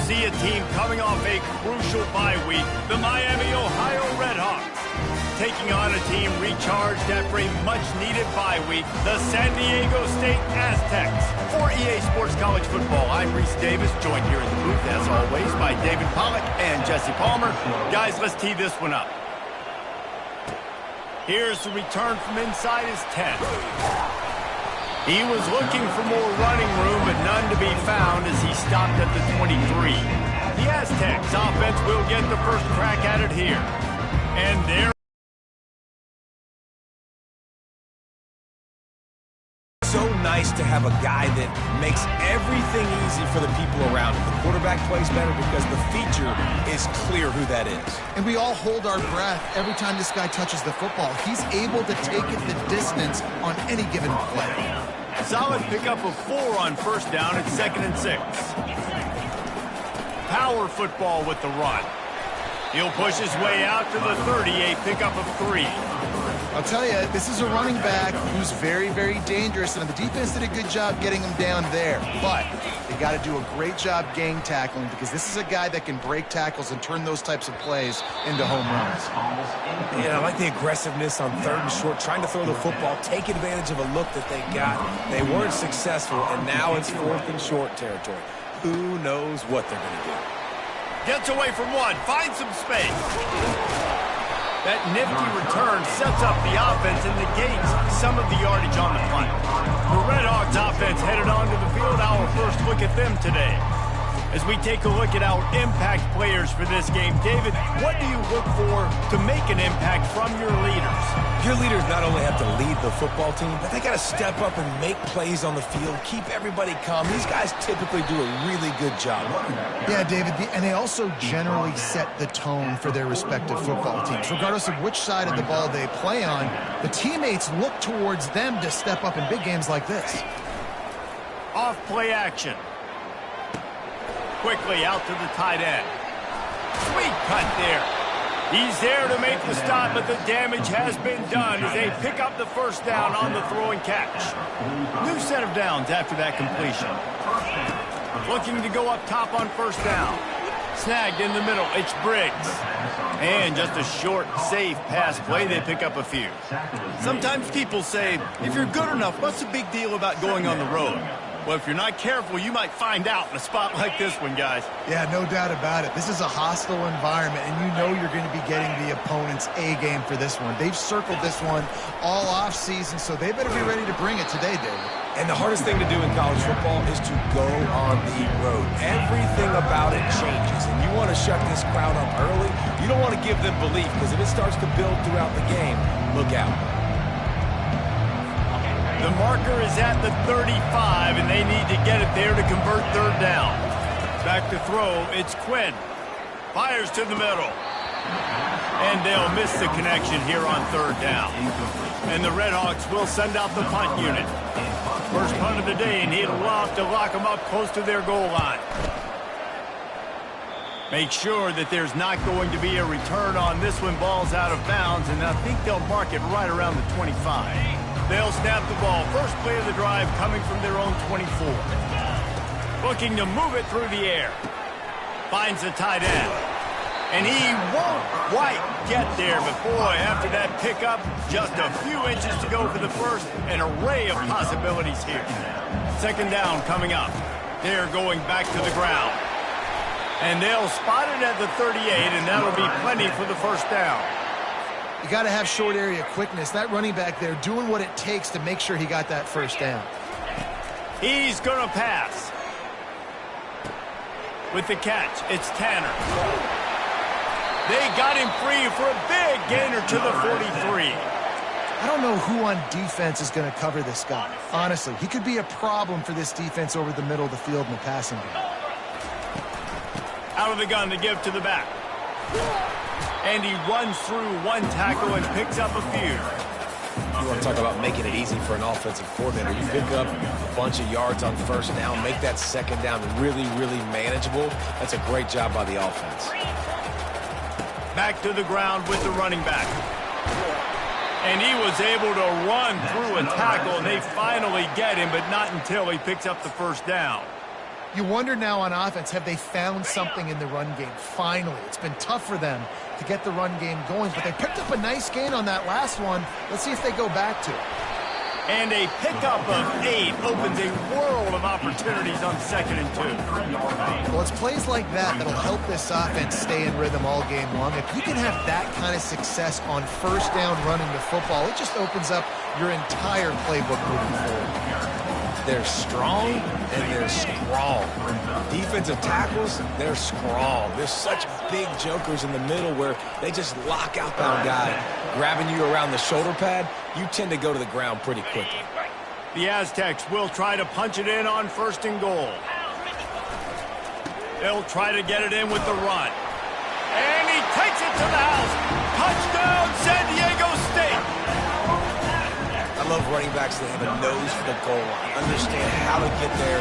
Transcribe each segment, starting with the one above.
see a team coming off a crucial bye week, the Miami, Ohio Redhawks, taking on a team recharged after a much-needed bye week, the San Diego State Aztecs. For EA Sports College Football, I'm Reese Davis, joined here in the booth, as always, by David Pollack and Jesse Palmer. Guys, let's tee this one up. Here's the return from inside his 10. He was looking for more running room, but none to be found as he stopped at the 23. The Aztecs offense will get the first crack at it here. And there. So nice to have a guy that makes everything easy for the people around him. The quarterback plays better because the feature is clear who that is. And we all hold our breath every time this guy touches the football. He's able to take it the distance on any given play. Solid pickup of 4 on first down at 2nd and 6. Power football with the run. He'll push his way out to the 30, a pickup of 3. I'll tell you, this is a running back who's very, very dangerous, and the defense did a good job getting him down there. But they got to do a great job gang tackling because this is a guy that can break tackles and turn those types of plays into home runs. Yeah, I like the aggressiveness on 3rd and short, trying to throw the football, take advantage of a look that they got. They weren't successful, and now it's 4th and short territory. Who knows what they're going to do? Gets away from one, finds some space. That nifty return sets up the offense and negates some of the yardage on the punt. The Redhawks offense headed onto the field. Our first look at them today. As we take a look at our impact players for this game, David, what do you look for to make an impact from your leaders? Your leaders not only have to lead the football team, but they got to step up and make plays on the field, keep everybody calm. These guys typically do a really good job. Yeah, David, and they also generally set the tone for their respective football teams. Regardless of which side of the ball they play on, the teammates look towards them to step up in big games like this. Off play action. Quickly out to the tight end. Sweet cut there. He's there to make the stop, but the damage has been done as they pick up the first down on the throw and catch. New set of downs after that completion. Looking to go up top on first down. Snagged in the middle, it's Briggs. And just a short, safe pass play, they pick up a few. Sometimes people say, if you're good enough, what's the big deal about going on the road? Well, if you're not careful, you might find out in a spot like this one, guys. Yeah, no doubt about it. This is a hostile environment, and you know you're going to be getting the opponent's A game for this one. They've circled this one all offseason, so they better be ready to bring it today, David. And the hardest thing to do in college football is to go on the road. Everything about it changes, and you want to shut this crowd up early. You don't want to give them belief, because if it starts to build throughout the game, look out. The marker is at the 35, and they need to get it there to convert 3rd down. Back to throw, it's Quinn. Fires to the middle. And they'll miss the connection here on 3rd down. And the Redhawks will send out the punt unit. First punt of the day, and he'll love to lock them up close to their goal line. Make sure that there's not going to be a return on this when ball's out of bounds, and I think they'll mark it right around the 25. They'll snap the ball. First play of the drive coming from their own 24. Looking to move it through the air. Finds the tight end. And he won't quite get there, but boy, after that pickup, just a few inches to go for the first. An array of possibilities here. 2nd down coming up. They're going back to the ground. And they'll spot it at the 38, and that'll be plenty for the first down. You got to have short area quickness. That running back there doing what it takes to make sure he got that first down. He's going to pass. With the catch, it's Tanner. They got him free for a big gainer to the 43. I don't know who on defense is going to cover this guy. Honestly, he could be a problem for this defense over the middle of the field in the passing game. Out of the gun to give to the back. And he runs through one tackle and picks up a few. You want to talk about making it easy for an offensive coordinator. You pick up a bunch of yards on first down, make that 2nd down really, really manageable. That's a great job by the offense. Back to the ground with the running back. And he was able to run through a tackle, and they finally get him, but not until he picks up the first down. You wonder now on offense, have they found something in the run game? Finally, it's been tough for them to get the run game going, but they picked up a nice gain on that last one. Let's see if they go back to it. And a pickup of 8 opens a world of opportunities on 2nd and 2. Well, it's plays like that that'll help this offense stay in rhythm all game long. If you can have that kind of success on 1st down running the football, it just opens up your entire playbook moving forward. They're strong and they're strong. Defensive tackles, they're strong. There's such big jokers in the middle where they just lock outbound guy. Grabbing you around the shoulder pad, you tend to go to the ground pretty quickly. The Aztecs will try to punch it in on 1st and goal. They'll try to get it in with the run. And he takes it to the house. Touchdown, San Diego State. I love running backs that have a nose for the goal line, understand how to get there,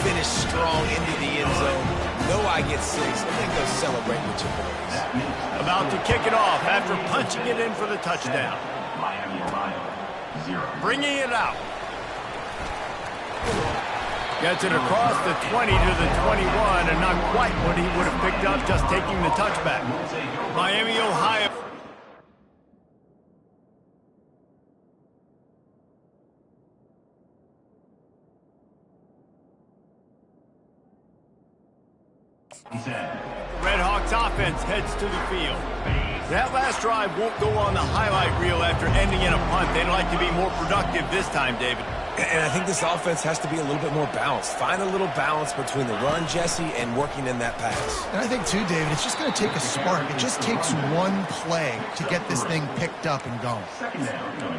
finish strong into the end zone, know I get 6, and then go celebrate with your boys. About to kick it off after punching it in for the touchdown. Bringing it out. Gets it across the 20 to the 21, and not quite what he would have picked up just taking the touchback. Miami, Ohio. Red Hawks offense heads to the field. That last drive won't go on the highlight reel after ending in a punt. They'd like to be more productive this time, David. And I think this offense has to be a little bit more balanced. Find a little balance between the run, Jesse, and working in that pass. And I think, too, David, it's just going to take a spark. It just takes one play to get this thing picked up and going.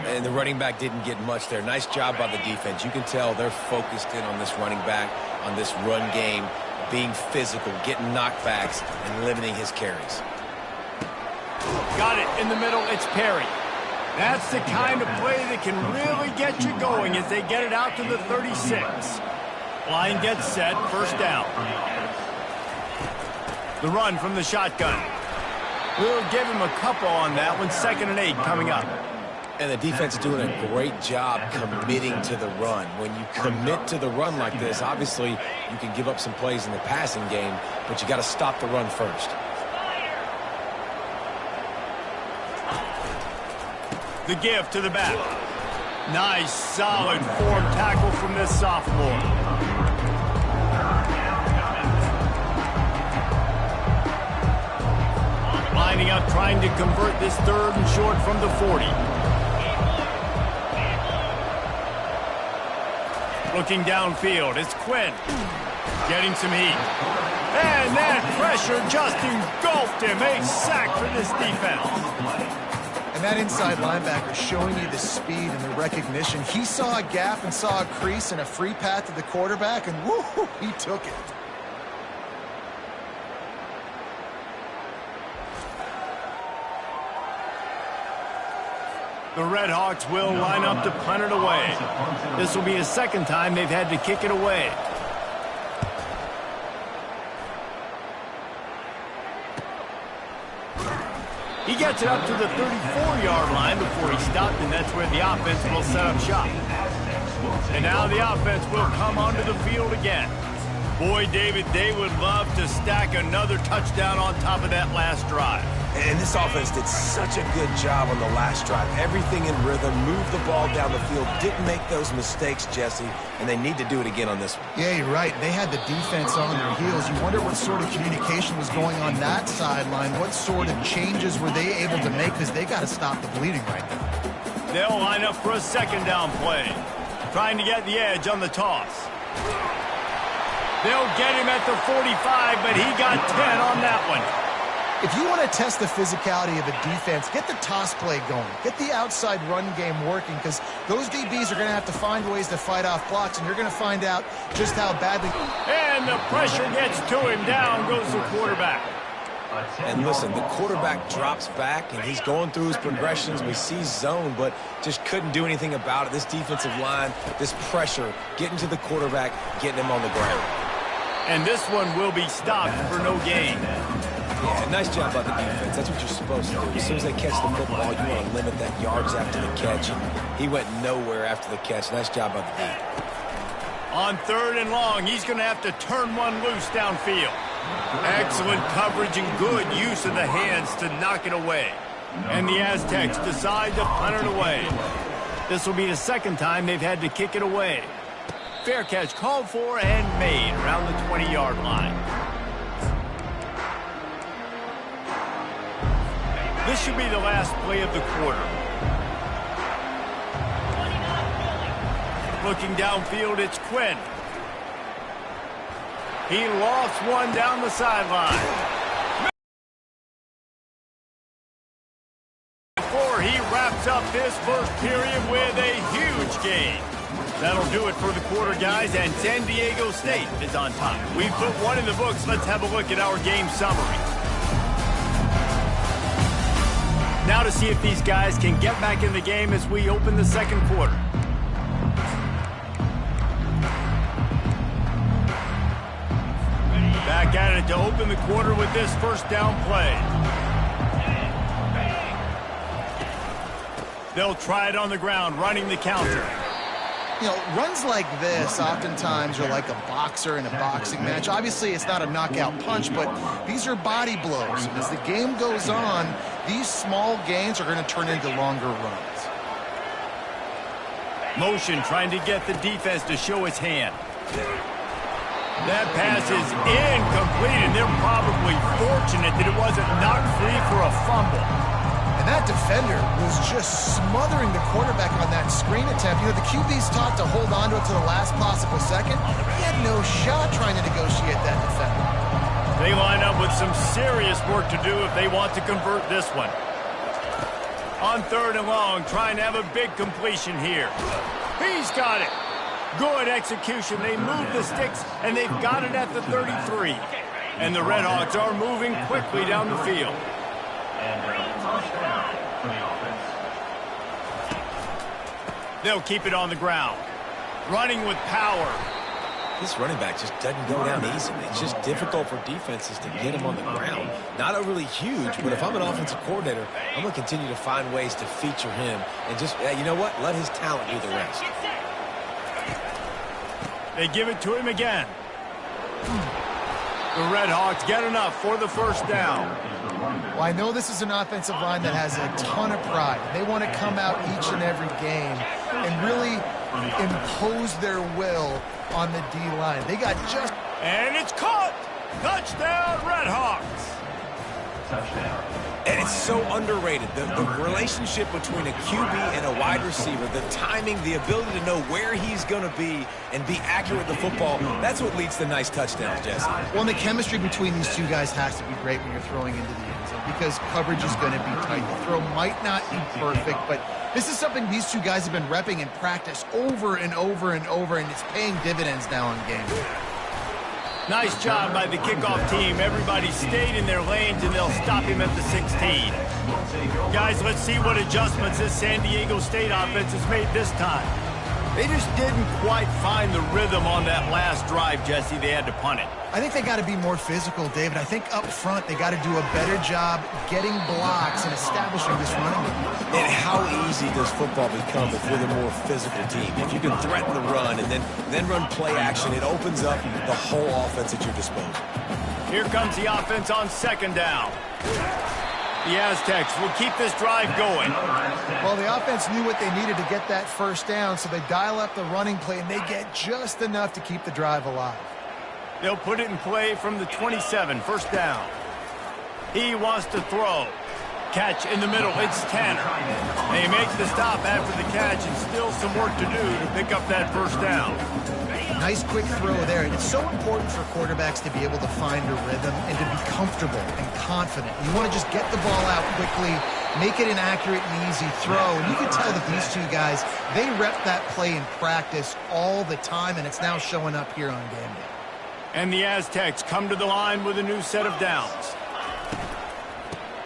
And the running back didn't get much there. Nice job by the defense. You can tell they're focused in on this running back, on this run game, being physical, getting knockbacks, and limiting his carries. Got it in the middle. It's Perry. That's the kind of play that can really get you going as they get it out to the 36. Line gets set. 1st down. The run from the shotgun. We'll give him a couple on that one. 2nd and 8 coming up. And the defense is doing a great job committing to the run. When you commit to the run like this, obviously you can give up some plays in the passing game, but you got to stop the run first. The give to the back. Nice, solid form tackle from this sophomore. Lining up, trying to convert this 3rd and short from the 40. Looking downfield, it's Quinn. Getting some heat. And that pressure just engulfed him. A sack for this defense. And that inside linebacker showing you the speed and the recognition. He saw a gap and saw a crease and a free path to the quarterback, and woo, he took it. The Red Hawks will line up to punt it away. This will be the 2nd time they've had to kick it away. He gets it up to the 34-yard line before he stopped, and that's where the offense will set up shop. And now the offense will come onto the field again. Boy, David, they would love to stack another touchdown on top of that last drive. And this offense did such a good job on the last drive. Everything in rhythm, moved the ball down the field, didn't make those mistakes, Jesse, and they need to do it again on this one. Yeah, you're right. They had the defense on their heels. You wonder what sort of communication was going on that sideline. What sort of changes were they able to make, because they got to stop the bleeding right now. They'll line up for a 2nd down play. Trying to get the edge on the toss. They'll get him at the 45, but he got 10 on that one. If you want to test the physicality of a defense, get the toss play going. Get the outside run game working, because those DBs are going to have to find ways to fight off blocks, and you're going to find out just how badly. And the pressure gets to him. Down goes the quarterback. And listen, the quarterback drops back, and he's going through his progressions. We see zone, but just couldn't do anything about it. This defensive line, this pressure, getting to the quarterback, getting him on the ground. And this one will be stopped for no gain. Yeah, nice job by the defense. That's what you're supposed to do. As soon as they catch the football, you want to limit that yards after the catch. He went nowhere after the catch. Nice job by the defense. On 3rd and long, he's going to have to turn one loose downfield. Excellent coverage and good use of the hands to knock it away. And the Aztecs decide to punt it away. This will be the second time they've had to kick it away. Fair catch called for and made around the 20-yard line. This should be the last play of the quarter. Looking downfield, it's Quinn. He lofts one down the sideline. Before he wraps up this first period with a huge gain. That'll do it for the quarter, guys, and San Diego State is on top. We've put one in the books. Let's have a look at our game summary. Now to see if these guys can get back in the game as we open the second quarter. Back at it to open the quarter with this first down play. They'll try it on the ground, running the counter. You know, runs like this oftentimes are like a boxer in a boxing match. Obviously, it's not a knockout punch, but these are body blows. And as the game goes on, these small gains are going to turn into longer runs. Motion trying to get the defense to show its hand. That pass is incomplete, and they're probably fortunate that it wasn't knocked free for a fumble. And that defender was just smothering the quarterback on that screen attempt. You know, the QB's taught to hold on to it to the last possible second. He had no shot trying to negotiate that defender. They line up with some serious work to do if they want to convert this one. On 3rd and long, trying to have a big completion here. He's got it. Good execution. They move the sticks, and they've got it at the 33. And the Redhawks are moving quickly down the field. They'll keep it on the ground. Running with power. This running back just doesn't go down easily. It's just difficult for defenses to get him on the ground. Not overly huge, but if I'm an offensive coordinator, I'm going to continue to find ways to feature him and just, you know what, let his talent do the rest. They give it to him again. The Redhawks get enough for the first down. Well, I know this is an offensive line that has a ton of pride. They want to come out each and every game and really impose their will on the D-line. They got just... And it's caught! Touchdown, Redhawks! And it's so underrated. The relationship between a QB and a wide receiver, the timing, the ability to know where he's going to be and be accurate with the football, that's what leads to nice touchdowns, Jesse. Well, and the chemistry between these two guys has to be great when you're throwing into the end zone because coverage is going to be tight. The throw might not be perfect, but this is something these two guys have been repping in practice over and over and over, and it's paying dividends now in game. Nice job by the kickoff team. Everybody stayed in their lanes, and they'll stop him at the 16. Guys, let's see what adjustments this San Diego State offense has made this time. They just didn't quite find the rhythm on that last drive, Jesse. They had to punt it. I think they got to be more physical, David. I think up front they got to do a better job getting blocks and establishing this running game. And how easy does football become if you're the more physical team? If you can threaten the run and then run play action, it opens up the whole offense at your disposal. Here comes the offense on 2nd down. The Aztecs will keep this drive going. Well, the offense knew what they needed to get that first down, so they dial up the running play, and they get just enough to keep the drive alive. They'll put it in play from the 27, 1st down. He wants to throw. Catch in the middle, it's Tanner. They make the stop after the catch, and still some work to do to pick up that 1st down. Nice quick throw there, and it's so important for quarterbacks to be able to find a rhythm and to be comfortable and confident. You want to just get the ball out quickly, make it an accurate and easy throw, and you can tell that these two guys, they rep that play in practice all the time, and it's now showing up here on game day. And the Aztecs come to the line with a new set of downs.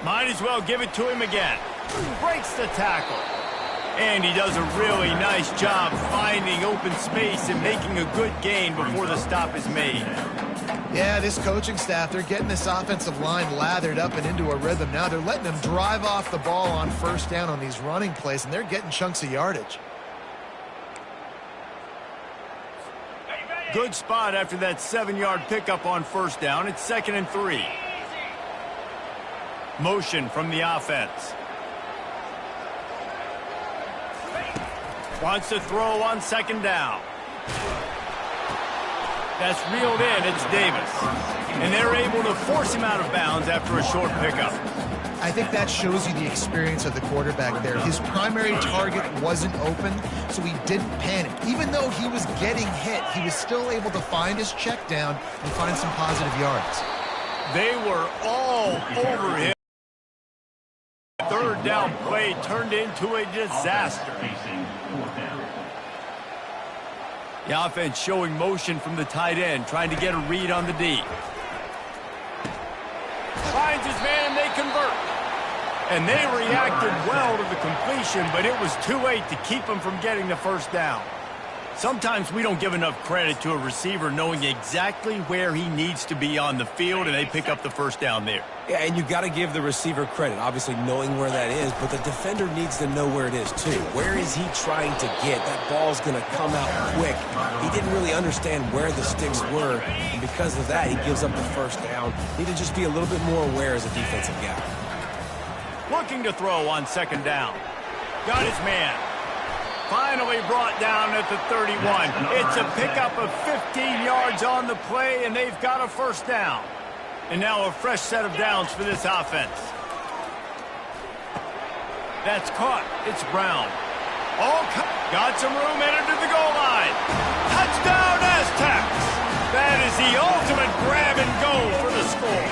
Might as well give it to him again. Breaks the tackle. And he does a really nice job finding open space and making a good gain before the stop is made. Yeah, this coaching staff, they're getting this offensive line lathered up and into a rhythm. Now they're letting them drive off the ball on 1st down on these running plays, and they're getting chunks of yardage. Good spot after that 7-yard pickup on first down. It's 2nd and 3. Motion from the offense. Wants to throw on 2nd down. That's reeled in. It's Davis. And they're able to force him out of bounds after a short pickup. I think that shows you the experience of the quarterback there. His primary target wasn't open, so he didn't panic. Even though he was getting hit, he was still able to find his check down and find some positive yards. They were all over him. Third down play turned into a disaster. The offense showing motion from the tight end, trying to get a read on the D. Finds his man, they convert. And they reacted well to the completion, but it was too late to keep him from getting the first down. Sometimes we don't give enough credit to a receiver knowing exactly where he needs to be on the field, and they pick up the first down there. Yeah, and you got to give the receiver credit, obviously knowing where that is, but the defender needs to know where it is too. Where is he trying to get? That ball's going to come out quick. He didn't really understand where the sticks were, and because of that, he gives up the first down. Need to just be a little bit more aware as a defensive guy. Looking to throw on 2nd down. Got his man. Finally brought down at the 31. It's a pickup of 15 yards on the play, and they've got a first down. And now a fresh set of downs for this offense. That's caught. It's Brown. Got some room, entered to the goal line. Touchdown, Aztecs! That is the ultimate grab and go for the score.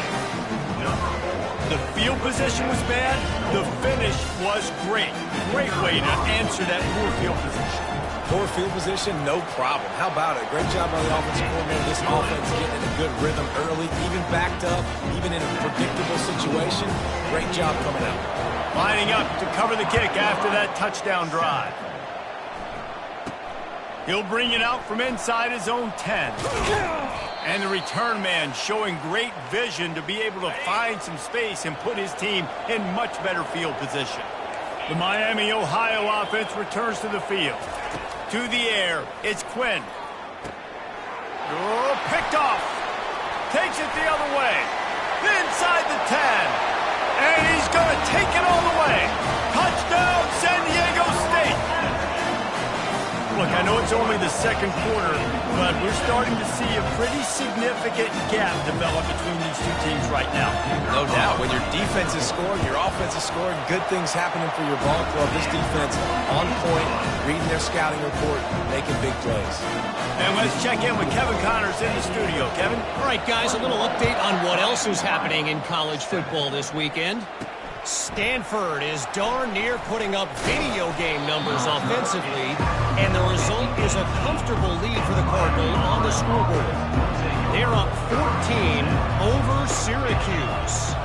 The field position was bad. The finish was great. Great way to answer that poor field position. Poor field position, no problem. How about it? Great job by the offensive coordinator. This offense getting in a good rhythm early, even backed up, even in a predictable situation. Great job coming out. Lining up to cover the kick after that touchdown drive. He'll bring it out from inside his own 10. And the return man showing great vision to be able to find some space and put his team in much better field position. The Miami, Ohio offense returns to the field. To the air, it's Quinn. Oh, picked off. Takes it the other way. Inside the 10. And he's going to take it all the way. Touchdown, San Diego State. Look, I know it's only the second quarter, but we're starting to see a pretty significant gap develop between these two teams right now. No doubt. When your defense is scoring, your offense is scoring, good things happening for your ball club. This defense on point, reading their scouting report, making big plays. And let's check in with Kevin Connors in the studio. Kevin? All right, guys, a little update on what else is happening in college football this weekend. Stanford is darn near putting up video game numbers offensively, and the result is a comfortable lead for the Cardinals on the scoreboard. They're up 14 over Syracuse.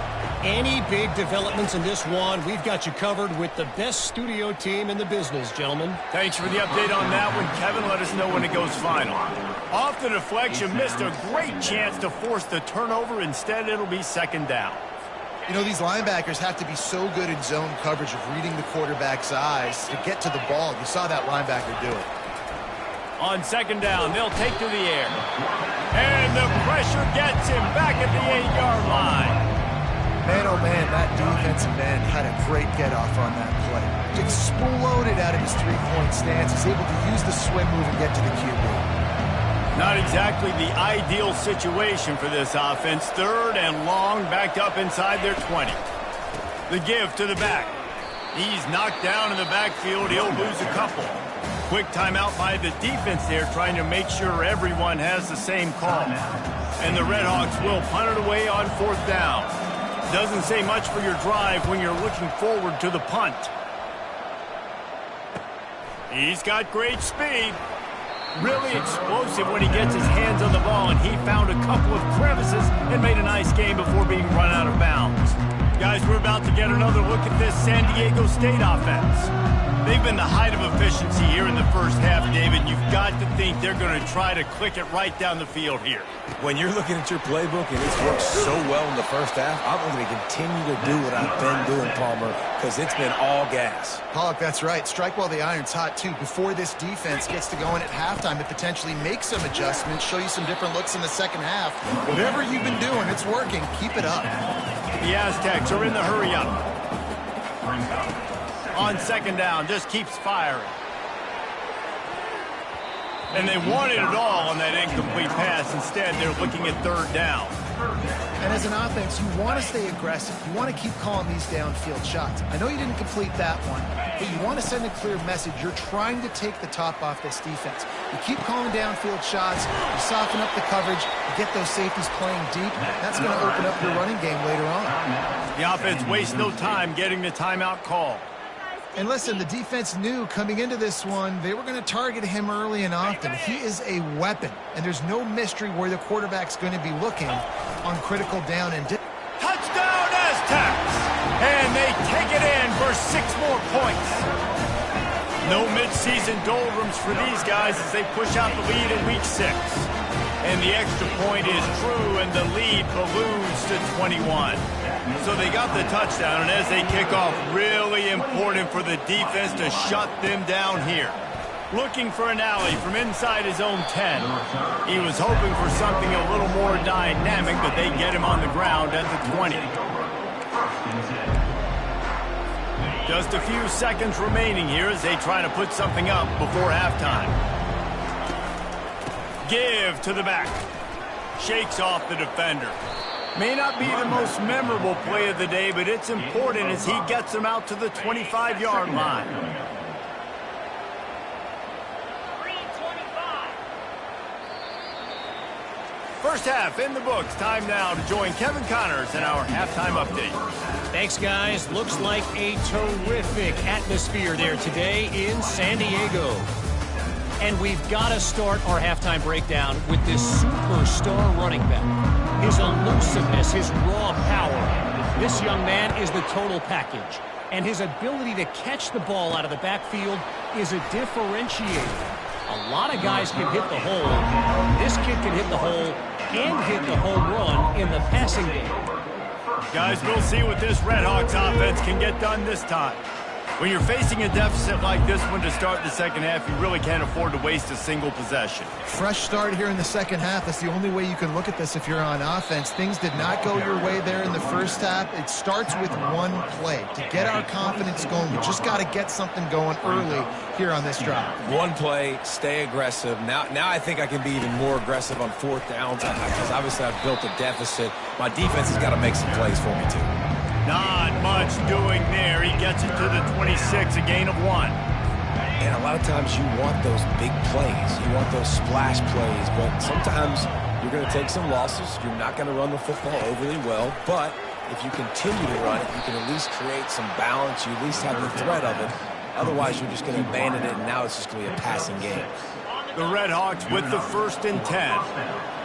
Any big developments in this one, we've got you covered with the best studio team in the business, gentlemen. Thanks for the update on that one, Kevin. Let us know when it goes final. Off the deflection, missed a great chance to force the turnover. Instead, it'll be 2nd down. You know, these linebackers have to be so good in zone coverage of reading the quarterback's eyes to get to the ball. You saw that linebacker do it. On 2nd down, they'll take to the air. And the pressure gets him back at the 8-yard line. Man, oh man, that defensive end had a great get-off on that play. Exploded out of his three-point stance. He's able to use the swim move and get to the QB. Not exactly the ideal situation for this offense. 3rd and long, backed up inside their 20. The give to the back. He's knocked down in the backfield. He'll lose a couple. Quick timeout by the defense there, trying to make sure everyone has the same call. And the Redhawks will punt it away on 4th down. Doesn't say much for your drive when you're looking forward to the punt. He's got great speed. Really explosive when he gets his hands on the ball, and he found a couple of crevices and made a nice game before being run out of bounds. Guys, we're about to get another look at this San Diego State offense. They've been the height of efficiency here in the first half, David. You've got to think they're going to try to click it right down the field here. When you're looking at your playbook and it's worked so well in the first half, I'm going to continue to do what I've been doing, Palmer, because it's been all gas. Pollock, that's right. Strike while the iron's hot, too. Before this defense gets to going at halftime, it potentially makes some adjustments, show you some different looks in the second half. Whatever you've been doing, it's working. Keep it up. The Aztecs are in the hurry-up. On second down, just keeps firing. And they wanted it all on that incomplete pass. Instead, they're looking at third down. And as an offense, you want to stay aggressive. You want to keep calling these downfield shots. I know you didn't complete that one, but you want to send a clear message. You're trying to take the top off this defense. You keep calling downfield shots, you soften up the coverage, you get those safeties playing deep. That's going to open up your running game later on. The offense wastes no time getting the timeout call. And listen, the defense knew coming into this one, they were going to target him early and often. He is a weapon, and there's no mystery where the quarterback's going to be looking on critical down and touchdown Aztecs! And they take it in for 6 more points. No midseason doldrums for these guys as they push out the lead in week 6. And the extra point is true, and the lead balloons to 21. So they got the touchdown, and as they kick off, really important for the defense to shut them down here. Looking for an alley from inside his own 10. He was hoping for something a little more dynamic, but they get him on the ground at the 20. Just a few seconds remaining here as they try to put something up before halftime. Give to the back. Shakes off the defender. May not be the most memorable play of the day, but it's important as he gets them out to the 25-yard line. First half in the books. Time now to join Kevin Connors in our halftime update. Thanks, guys. Looks like a terrific atmosphere there today in San Diego. And we've got to start our halftime breakdown with this superstar running back. His elusiveness, his raw power. This young man is the total package. And his ability to catch the ball out of the backfield is a differentiator. A lot of guys can hit the hole. This kid can hit the hole and hit the home run in the passing game. Guys, we'll see what this Redhawks offense can get done this time. When you're facing a deficit like this one to start the second half, you really can't afford to waste a single possession. Fresh start here in the second half. That's the only way you can look at this if you're on offense. Things did not go your way there in the first half. It starts with one play. To get our confidence going, we just got to get something going early here on this drive. One play, stay aggressive. Now I think I can be even more aggressive on fourth downs because obviously I've built a deficit. My defense has got to make some plays for me too. Not much doing there. He gets it to the 26, a gain of 1. And a lot of times you want those big plays. You want those splash plays, but sometimes you're going to take some losses. You're not going to run the football overly well, but if you continue to run it, you can at least create some balance. You at least have the threat of it. Otherwise, you're just going to abandon it, and now it's just going to be a passing game. The Redhawks with the 1st and 10.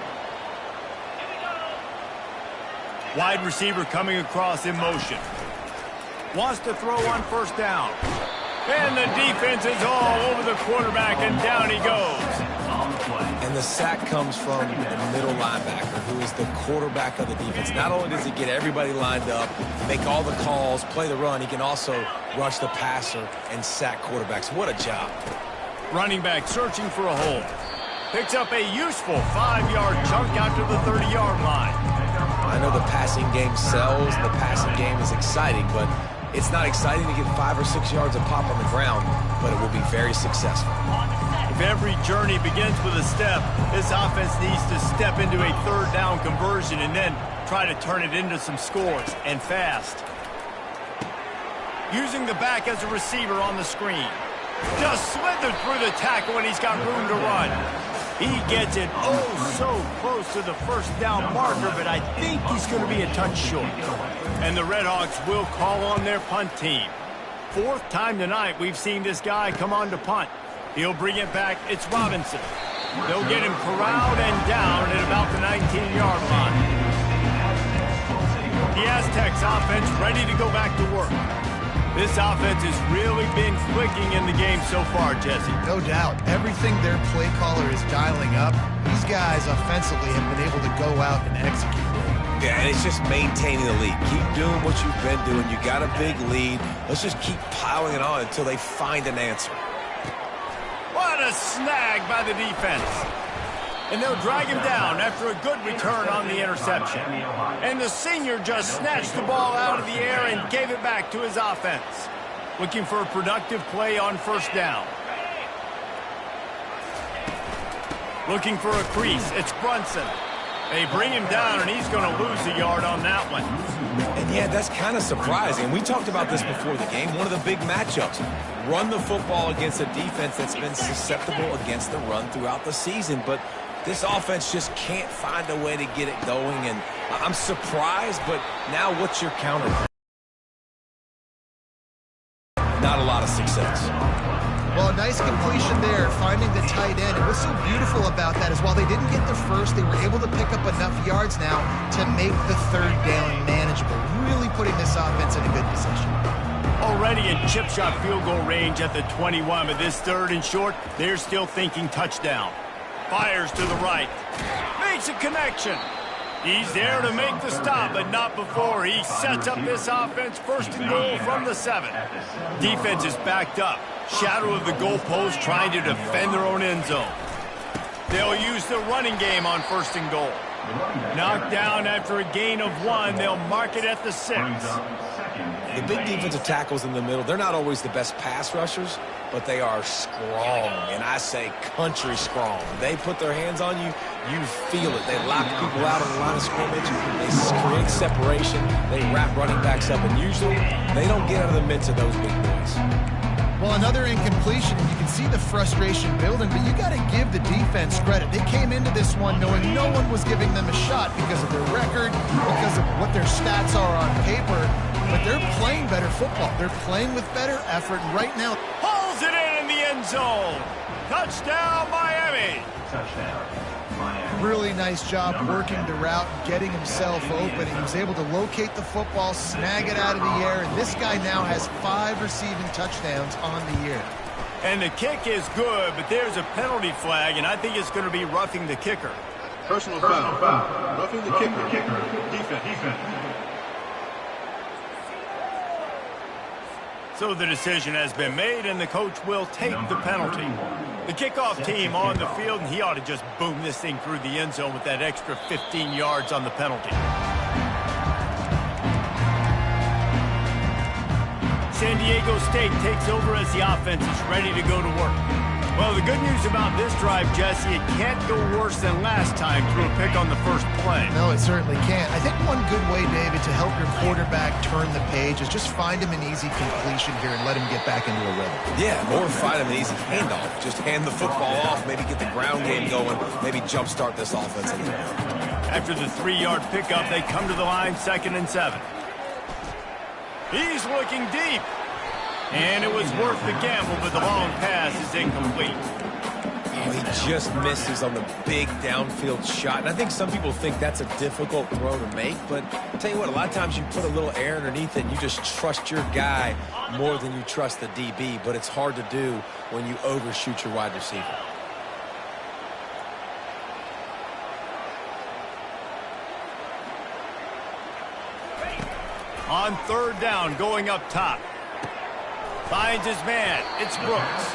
Wide receiver coming across in motion. Wants to throw on first down. And the defense is all over the quarterback, and down he goes. And the sack comes from the middle linebacker, who is the quarterback of the defense. Not only does he get everybody lined up, make all the calls, play the run, he can also rush the passer and sack quarterbacks. What a job. Running back searching for a hole. Picks up a useful 5-yard chunk out to the 30-yard line. I know the passing game sells, the passing game is exciting, but it's not exciting to get 5 or 6 yards of pop on the ground, but it will be very successful. If every journey begins with a step, this offense needs to step into a third down conversion and then try to turn it into some scores, and fast. Using the back as a receiver on the screen. Just slithered through the tackle, and he's got room to run. He gets it so close to the first down marker, but I think he's going to be a touch short. And the Redhawks will call on their punt team. 4th time tonight we've seen this guy come on to punt. He'll bring it back. It's Robinson. They'll get him corralled and down at about the 19-yard line. The Aztecs offense ready to go back to work. This offense has really been clicking in the game so far, Jesse. No doubt. Everything their play caller is dialing up, these guys offensively have been able to go out and execute. Yeah, and it's just maintaining the lead. Keep doing what you've been doing. You got a big lead. Let's just keep piling it on until they find an answer. What a snag by the defense. And they'll drag him down after a good return on the interception. And the senior just snatched the ball out of the air and gave it back to his offense. Looking for a productive play on first down. Looking for a crease. It's Brunson. They bring him down, and he's going to lose a yard on that one. And yeah, that's kind of surprising. We talked about this before the game. One of the big matchups. Run the football against a defense that's been susceptible against the run throughout the season. But this offense just can't find a way to get it going. And I'm surprised, but now what's your counter? Not a lot of success. Well, a nice completion there, finding the tight end. And what's so beautiful about that is while they didn't get the first, they were able to pick up enough yards now to make the third down manageable, really putting this offense in a good position. Already in chip shot field goal range at the 21, but this third and short, they're still thinking touchdown. Fires to the right. Makes a connection. He's there to make the stop, but not before. He sets up this offense first and goal from the 7. Defense is backed up. Shadow of the goalpost trying to defend their own end zone. They'll use the running game on first and goal. Knocked down after a gain of 1. They'll mark it at the 6. The big defensive tackles in the middle, they're not always the best pass rushers, but they are strong, and I say country strong. They put their hands on you, you feel it. They lock people out on the line of scrimmage. They create separation. They wrap running backs up, and usually they don't get out of the midst of those big boys. Well, another incompletion, and you can see the frustration building, but you got to give the defense credit. They came into this one knowing no one was giving them a shot because of their record, because of what their stats are on paper, but they're playing better football. They're playing with better effort, and right now, pulls it in the end zone. Touchdown, Miami. Touchdown. really nice job working the route, getting himself open, and he was able to locate the football, snag it out of the air, and this guy now has 5 receiving touchdowns on the year. And the kick is good, but there's a penalty flag, and I think it's going to be roughing the kicker. Personal foul. Roughing the kicker. Defense. So the decision has been made, and the coach will take the penalty. The kickoff team on the field, and he ought to just boom this thing through the end zone with that extra 15 yards on the penalty. San Diego State takes over as the offense is ready to go to work. Well, the good news about this drive, Jesse, it can't go worse than last time through a pick on the first play. No, it certainly can't. I think one good way, David, to help your quarterback turn the page is just find him an easy completion here and let him get back into a rhythm. Yeah, or find him an easy handoff. Just hand the football off, maybe get the ground game going, maybe jumpstart this offense. After the 3-yard pickup, they come to the line, 2nd and 7. He's looking deep. And it was worth the gamble, but the long pass is incomplete. Oh, he just misses on the big downfield shot. And I think some people think that's a difficult throw to make, but I'll tell you what, a lot of times you put a little air underneath it and you just trust your guy more than you trust the DB, but it's hard to do when you overshoot your wide receiver. On 3rd down, going up top. Finds his man. It's Brooks.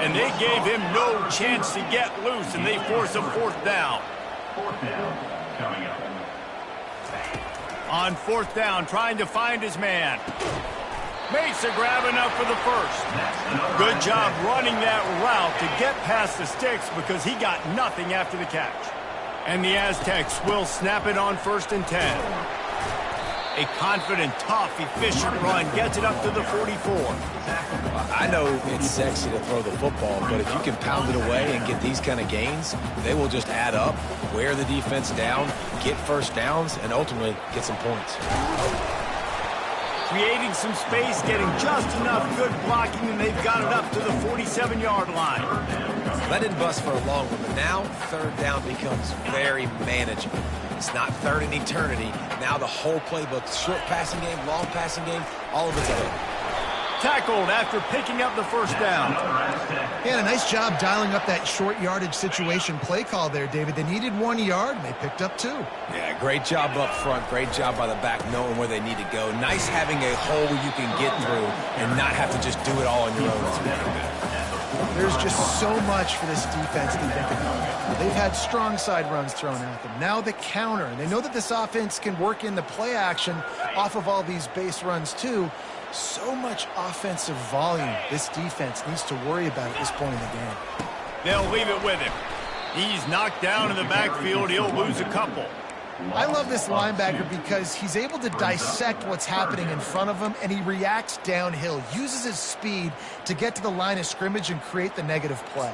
And they gave him no chance to get loose, and they force a 4th down. 4th down coming up. On 4th down, trying to find his man. Makes a grab enough for the first. Good job running that route to get past the sticks because he got nothing after the catch. And the Aztecs will snap it on 1st and 10. A confident, tough, efficient run gets it up to the 44. I know it's sexy to throw the football, but if you can pound it away and get these kind of gains, they will just add up, wear the defense down, get first downs, and ultimately get some points. Creating some space, getting just enough good blocking, and they've got it up to the 47-yard line. That didn't bust for a long one, but now 3rd down becomes very manageable. It's not third and eternity. Now the whole playbook, short passing game, long passing game, all of it's available. Tackled after picking up the first down. He had a nice job dialing up that short yardage situation play call there, David. They needed 1 yard, and they picked up 2. Yeah, great job up front. Great job by the back knowing where they need to go. Nice having a hole you can get through and not have to just do it all on your own as a running back. There's just so much for this defense to think about. They've had strong side runs thrown at them. Now the counter. And they know that this offense can work in the play action off of all these base runs too. So much offensive volume this defense needs to worry about at this point in the game. They'll leave it with him. He's knocked down in the backfield. He'll lose a couple. I love this linebacker because he's able to dissect what's happening in front of him, and he reacts downhill, uses his speed to get to the line of scrimmage and create the negative play.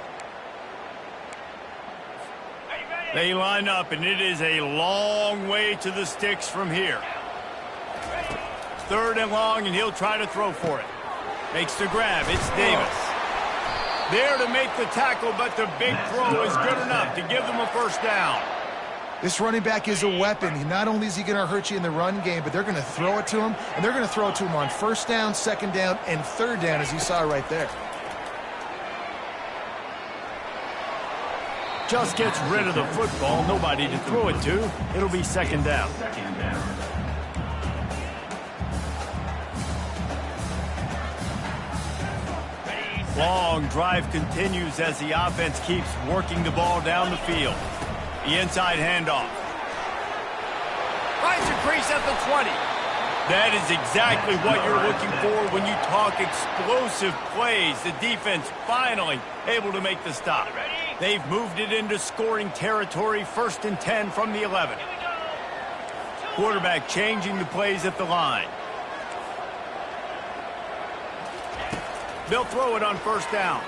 They line up, and it is a long way to the sticks from here. 3rd and long, and he'll try to throw for it. Makes the grab. It's Davis. There to make the tackle, but the big throw is good enough to give them a first down. This running back is a weapon. Not only is he going to hurt you in the run game, but they're going to throw it to him, and they're going to throw it to him on 1st down, 2nd down, and 3rd down, as you saw right there. Just gets rid of the football. Nobody to throw it to. It'll be 2nd down. Long drive continues as the offense keeps working the ball down the field. The inside handoff. Finds a crease at the 20. That is exactly what you're looking for when you talk explosive plays. The defense finally able to make the stop. They've moved it into scoring territory. 1st and 10 from the 11. Quarterback changing the plays at the line. They'll throw it on 1st down.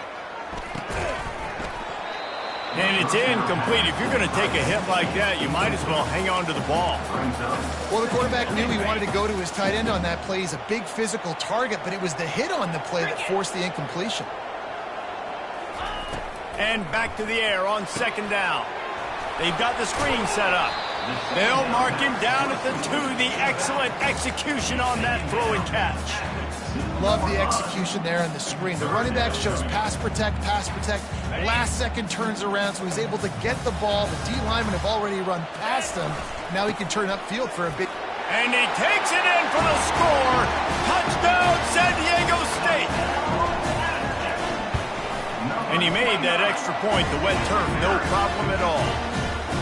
And it's incomplete. If you're going to take a hit like that, you might as well hang on to the ball. Well, the quarterback knew he wanted to go to his tight end on that play. He's a big physical target, but it was the hit on the play that forced the incompletion. And back to the air on 2nd down. They've got the screen set up. They'll mark him down at the 2. The excellent execution on that throw and catch. Love the execution there on the screen. The running back shows pass protect. Last second turns around, so he's able to get the ball. The D linemen have already run past him. Now he can turn upfield for a big... And he takes it in for the score. Touchdown, San Diego State. And he made that extra point, the wet turf, no problem at all.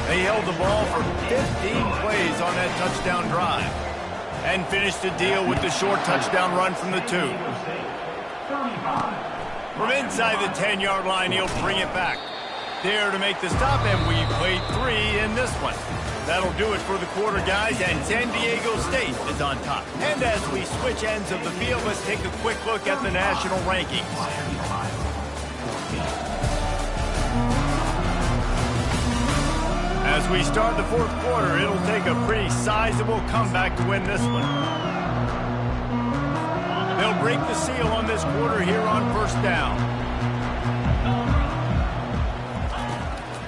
They held the ball for 15 plays on that touchdown drive. And finished the deal with the short touchdown run from the 2. From inside the 10-yard line, he'll bring it back. There to make the stop, and we played 3 in this one. That'll do it for the quarter, guys, and San Diego State is on top. And as we switch ends of the field, let's take a quick look at the national rankings. As we start the 4th quarter, it'll take a pretty sizable comeback to win this one. They'll break the seal on this quarter here on 1st down.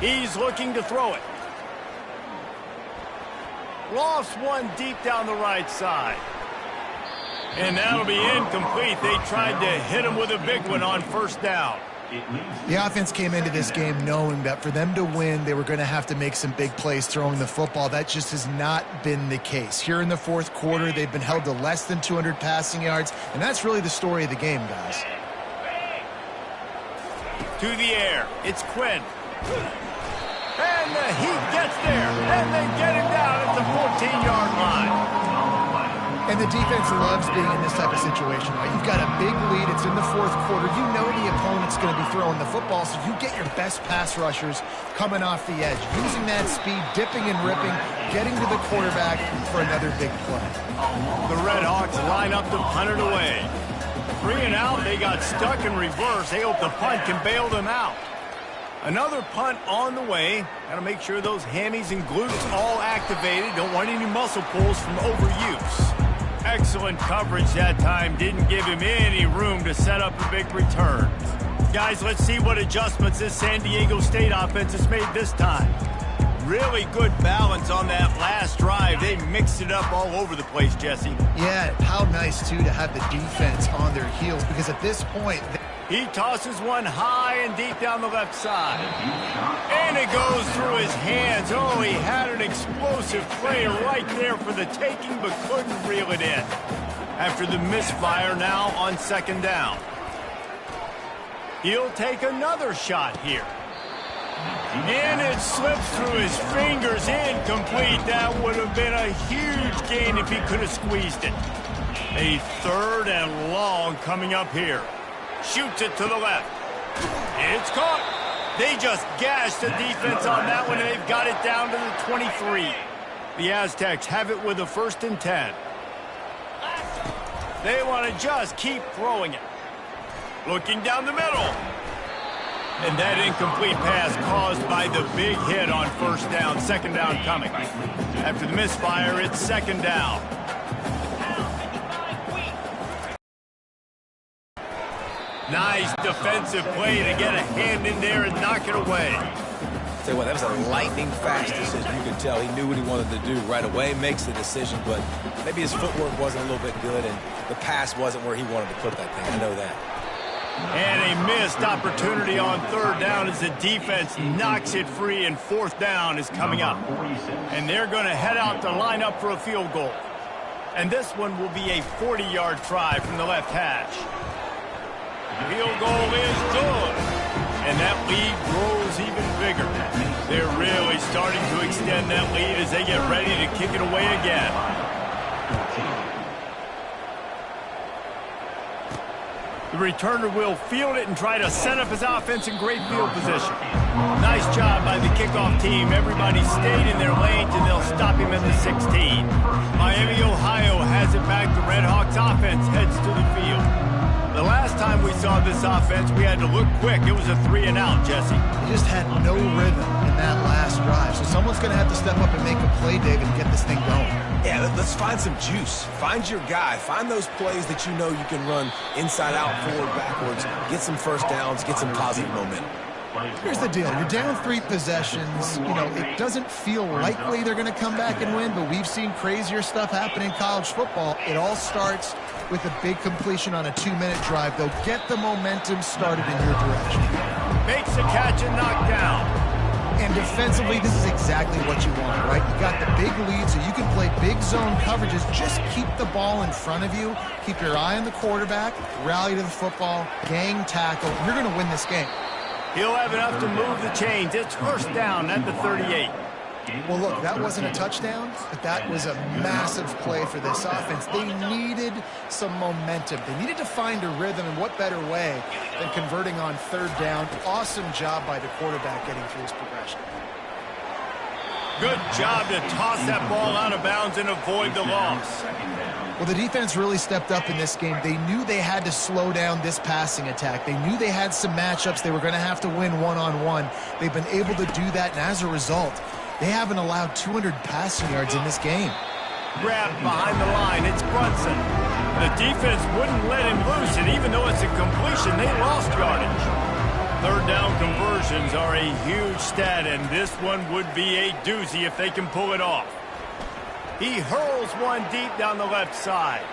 He's looking to throw it. Lost one deep down the right side. And that'll be incomplete. They tried to hit him with a big one on 1st down. The offense came into this game knowing that for them to win, they were going to have to make some big plays throwing the football. That just has not been the case. Here in the 4th quarter, they've been held to less than 200 passing yards, and that's really the story of the game, guys. To the air, it's Quinn. And he gets there, and they get him down at the 14-yard line. And the defense loves being in this type of situation, right? You've got a big lead. It's in the 4th quarter. You know the opponent's going to be throwing the football, so you get your best pass rushers coming off the edge, using that speed, dipping and ripping, getting to the quarterback for another big play. The Red Hawks line up to punt it away. 3 and out, they got stuck in reverse. They hope the punt can bail them out. Another punt on the way. Got to make sure those hammies and glutes all activated. Don't want any muscle pulls from overuse. Excellent coverage that time. Didn't give him any room to set up a big return. Guys, let's see what adjustments this San Diego State offense has made this time. Really good balance on that last drive. They mixed it up all over the place, Jesse. Yeah, how nice, too, to have the defense on their heels, because at this point... He tosses one high and deep down the left side. And it goes through his hands. Oh, he had an explosive play right there for the taking, but couldn't reel it in. After the misfire now on second down. He'll take another shot here. And it slips through his fingers, incomplete. That would have been a huge gain if he could have squeezed it. A 3rd and long coming up here. Shoots it to the left. It's caught. They just gashed the defense on that one, and they've got it down to the 23. The Aztecs have it with a 1st and 10. They want to just keep throwing it. Looking down the middle. And that incomplete pass caused by the big hit on 1st down. 2nd down coming. After the misfire, it's 2nd down. Nice defensive play to get a hand in there and knock it away. Tell you what, that was a lightning-fast decision. You could tell he knew what he wanted to do right away, makes the decision, but maybe his footwork wasn't a little bit good, and the pass wasn't where he wanted to put that thing. I know that. And a missed opportunity on 3rd down as the defense knocks it free, and 4th down is coming up. And they're going to head out to line up for a field goal. And this one will be a 40-yard try from the left hash. Field goal is good. And that lead grows even bigger. They're really starting to extend that lead as they get ready to kick it away again. The returner will field it and try to set up his offense in great field position. Nice job by the kickoff team. Everybody stayed in their lanes, and they'll stop him at the 16. Miami, Ohio has it back. The Redhawks offense heads to the field. The last time we saw this offense, we had to look quick. It was a 3-and-out, Jesse. They just had no rhythm in that last drive. So someone's going to have to step up and make a play, David, and get this thing going. Yeah, let's find some juice. Find your guy. Find those plays that you know you can run inside out, forward, backwards. Get some 1st downs. Get some positive momentum. Here's the deal. You're down 3 possessions. You know, it doesn't feel likely they're going to come back and win, but we've seen crazier stuff happen in college football. It all starts with a big completion on a 2-minute drive. They'll get the momentum started in your direction. Makes the catch and knocked down. And defensively, this is exactly what you want, right? You got the big lead, so you can play big zone coverages. Just keep the ball in front of you. Keep your eye on the quarterback. Rally to the football. Gang tackle. You're going to win this game. He'll have enough to move the chains. It's 1st down at the 38. Well, look, that wasn't a touchdown, but that was a massive play for this offense. They needed some momentum. They needed to find a rhythm, and what better way than converting on 3rd down. Awesome job by the quarterback getting through his progression. Good job to toss that ball out of bounds and avoid the loss. Well, the defense really stepped up in this game. They knew they had to slow down this passing attack. They knew they had some matchups they were going to have to win one-on-one. They've been able to do that, and as a result, they haven't allowed 200 passing yards in this game. Grabbed behind the line. It's Brunson. The defense wouldn't let him loose, and even though it's a completion, they lost yardage. 3rd down conversions are a huge stat, and this one would be a doozy if they can pull it off. He hurls one deep down the left side.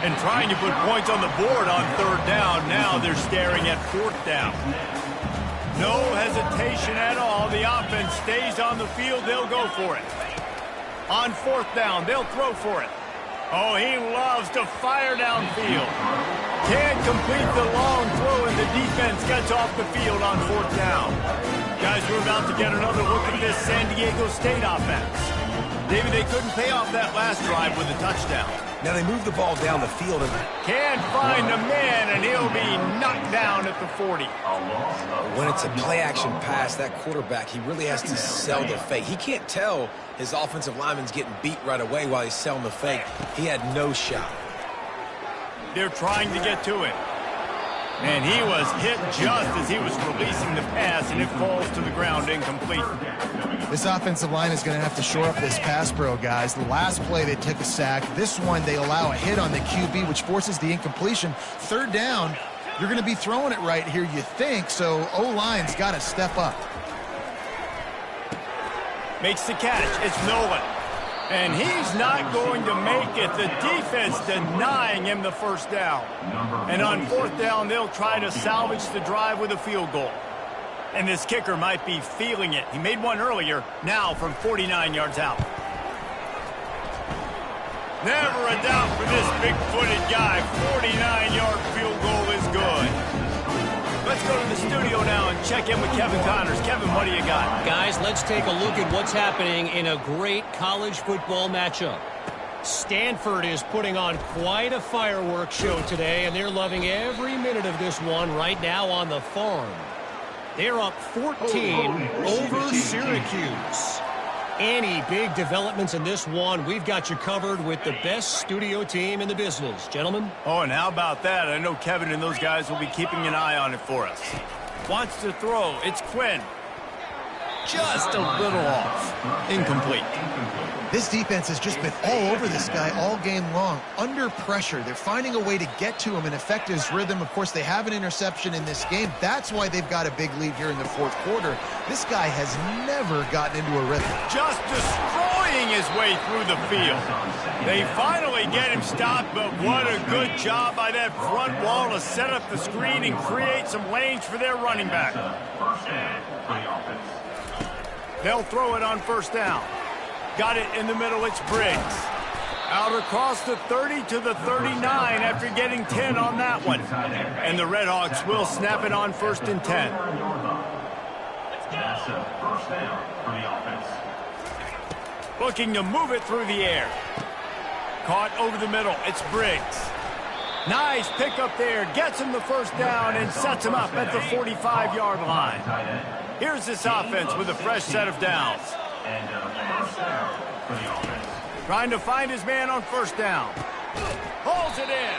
And trying to put points on the board on 3rd down. Now they're staring at 4th down. No hesitation at all. The offense stays on the field. They'll go for it. On 4th down, they'll throw for it. Oh, he loves to fire downfield. Can't complete the long throw, and the defense gets off the field on 4th down. Guys, we're about to get another look at this San Diego State offense. David, they couldn't pay off that last drive with a touchdown. Now they move the ball down the field. Can't find a man, and he'll be knocked down at the 40. When it's a play-action pass, that quarterback, he really has to sell the fake. He can't tell his offensive lineman's getting beat right away while he's selling the fake. He had no shot. They're trying to get to it. And he was hit just as he was releasing the pass, and it falls to the ground incomplete. This offensive line is going to have to shore up this pass pro, guys. The last play, they took a sack. This one, they allow a hit on the QB, which forces the incompletion. 3rd down, you're going to be throwing it right here, you think, so O-line's got to step up. Makes the catch. It's Nolan. And he's not going to make it. The defense denying him the first down. And on fourth down, they'll try to salvage the drive with a field goal. And this kicker might be feeling it. He made one earlier, now from 49 yards out. Never a doubt for this big-footed guy. 49-yard field goal is good. Let's go to the studio now and check in with Kevin Connors. Kevin, what do you got? Guys, let's take a look at what's happening in a great college football matchup. Stanford is putting on quite a fireworks show today, and they're loving every minute of this one right now on the farm. They're up 14 over Syracuse. Any big developments in this one, we've got you covered with the best studio team in the business. Gentlemen? Oh, and how about that? I know Kevin and those guys will be keeping an eye on it for us. Wants to throw. It's Quinn. Just a little off. Incomplete. This defense has just been all over this guy all game long. Under pressure. They're finding a way to get to him and affect his rhythm. Of course, they have an interception in this game. That's why they've got a big lead here in the fourth quarter. This guy has never gotten into a rhythm. Just destroying his way through the field. They finally get him stopped, but what a good job by that front wall to set up the screen and create some lanes for their running back. They'll throw it on first down. Got it in the middle, it's Briggs. Out across the 30 to the 39 after getting 10 on that one. And the Redhawks will snap it on 1st and 10. That's a first down for the offense. Looking to move it through the air. Caught over the middle, it's Briggs. Nice pickup there, gets him the first down and sets him up at the 45-yard line. Here's this offense with a fresh set of downs. And first down for the offense. Trying to find his man on first down. Pulls it in.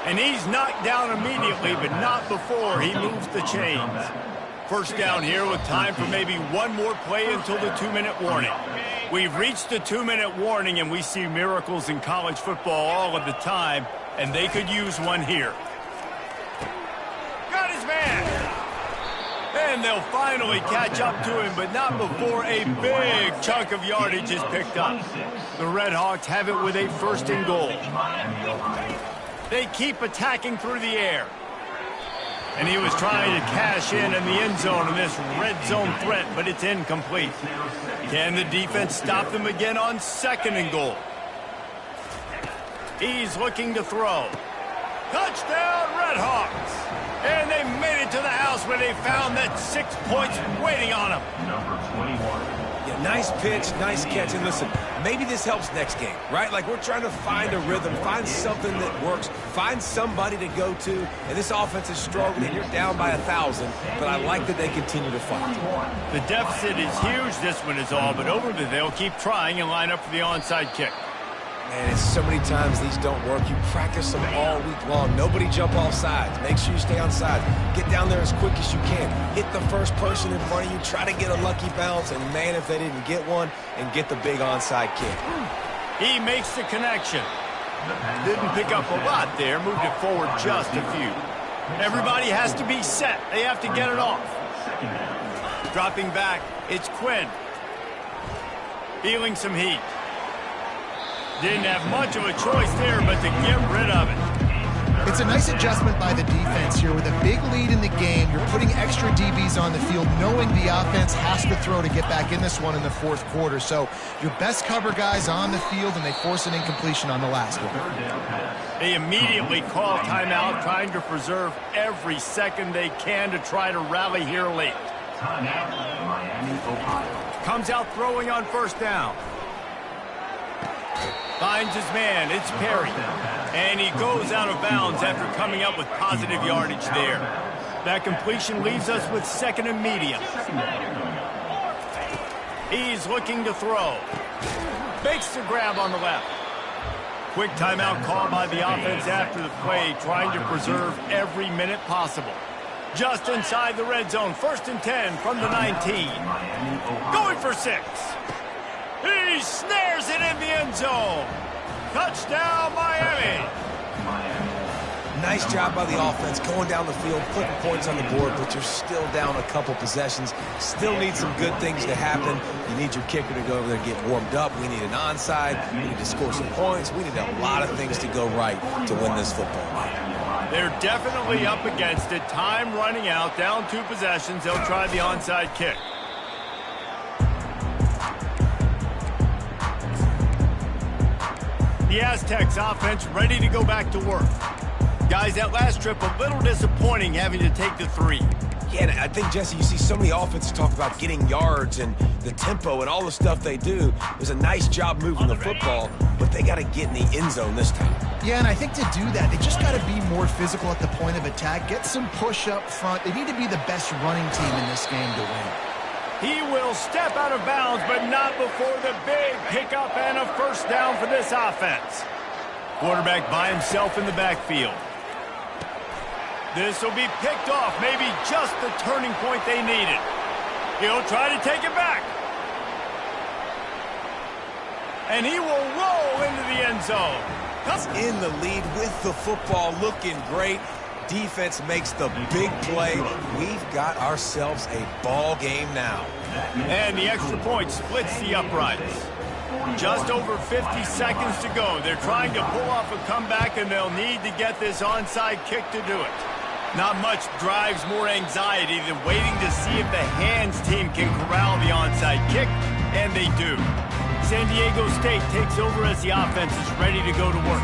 And he's knocked down immediately, but not before he moves the chains. First down here with time for maybe one more play until the 2-minute warning. We've reached the 2-minute warning, and we see miracles in college football all of the time, and they could use one here. Got his man. And they'll finally catch up to him, but not before a big chunk of yardage is picked up. The Redhawks have it with a 1st and goal. They keep attacking through the air. And he was trying to cash in the end zone in this red zone threat, but it's incomplete. Can the defense stop them again on 2nd and goal? He's looking to throw. Touchdown, Redhawks! And they made it to the house where they found that 6 points waiting on them. Number 21. Yeah, nice pitch, nice catch. And listen, maybe this helps next game, right? Like we're trying to find a rhythm, find something that works, find somebody to go to. And this offense is struggling, and you're down by 1,000. But I like that they continue to fight. The deficit is huge, this one is all, but over there they'll keep trying and line up for the onside kick. Man, it's so many times these don't work. You practice them all week long. Nobody jump off sides. Make sure you stay on sides. Get down there as quick as you can. Hit the first person in front of you. Try to get a lucky bounce. And, man, if they didn't get one, and get the big onside kick. He makes the connection. Didn't pick up a lot there. Moved it forward just a few. Everybody has to be set. They have to get it off. Dropping back, it's Quinn. Feeling some heat. Didn't have much of a choice there, but to get rid of it. It's a nice adjustment by the defense here. With a big lead in the game, you're putting extra DBs on the field, knowing the offense has to throw to get back in this one in the fourth quarter. So your best cover guys on the field, and they force an incompletion on the last one. They immediately call timeout, trying to preserve every second they can to try to rally here late. Timeout, Miami, Ohio. Comes out throwing on first down. Finds his man, it's Perry. And he goes out of bounds after coming up with positive yardage there. That completion leaves us with 2nd and medium. He's looking to throw. Makes the grab on the left. Quick timeout call by the offense after the play, trying to preserve every minute possible. Just inside the red zone, 1st and 10 from the 19. Going for 6. He snares it in the end zone. Touchdown, Miami. Nice job by the offense going down the field, putting points on the board, but you're still down a couple possessions. Still need some good things to happen. You need your kicker to go over there and get warmed up. We need an onside. We need to score some points. We need a lot of things to go right to win this football game. They're definitely up against it. Time running out, down 2 possessions. They'll try the onside kick. The Aztecs offense ready to go back to work. Guys, that last trip a little disappointing having to take the 3. Yeah, and I think, Jesse, you see so many offenses talk about getting yards and the tempo and all the stuff they do. It was a nice job moving the football, but they got to get in the end zone this time. Yeah, and I think to do that, they just got to be more physical at the point of attack, get some push up front. They need to be the best running team in this game to win. He will step out of bounds, but not before the big pickup and a first down for this offense. Quarterback by himself in the backfield. This will be picked off, maybe just the turning point they needed. He'll try to take it back. And he will roll into the end zone. In the lead with the football, looking great. Defense makes the big play. We've got ourselves a ball game now. And the extra point splits the uprights. Just over 50 seconds to go. They're trying to pull off a comeback, and they'll need to get this onside kick to do it. Not much drives more anxiety than waiting to see if the hands team can corral the onside kick, and they do. San Diego State takes over as the offense is ready to go to work.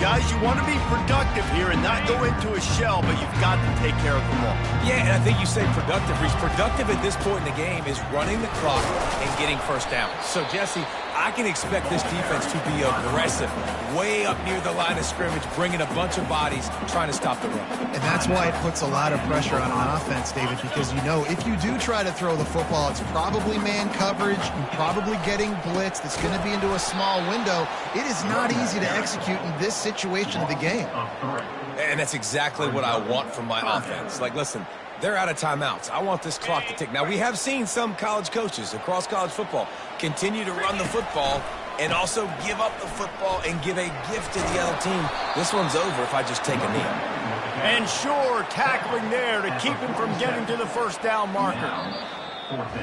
Guys, you want to be productive here and not go into a shell, but you've got to take care of the ball. Yeah, and I think you say productive, Reese. Productive at this point in the game is running the clock and getting first down. So, Jesse, I can expect this defense to be aggressive, way up near the line of scrimmage, bringing a bunch of bodies, trying to stop the run. And that's why it puts a lot of pressure on an offense, David, because you know if you do try to throw the football, it's probably man coverage, you're probably getting blitz that's going to be into a small window. It is not easy to execute in this situation of the game. And that's exactly what I want from my offense. Like, listen, they're out of timeouts. I want this clock to tick. Now, we have seen some college coaches across college football continue to run the football and also give up the football and give a gift to the other team. This one's over if I just take a knee. And sure, tackling there to keep him from getting to the first down marker.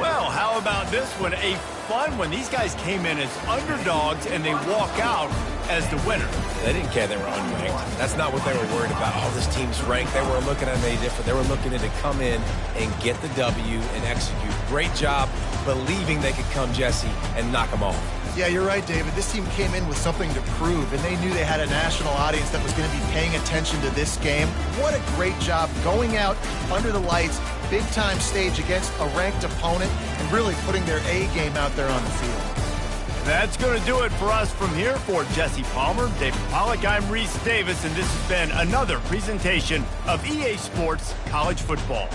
Well, how about this one? A fun one. These guys came in as underdogs, and they walk out as the winner. They didn't care they were unranked. That's not what they were worried about. Oh, this team's ranked. They weren't looking at any different. They were looking at to come in and get the W and execute. Great job believing they could come, Jesse, and knock them off. Yeah, you're right, David. This team came in with something to prove, and they knew they had a national audience that was going to be paying attention to this game. What a great job going out under the lights, big-time stage against a ranked opponent, and really putting their A game out there on the field. That's going to do it for us from here. For Jesse Palmer, David Pollack, I'm Reese Davis, and this has been another presentation of EA Sports College Football.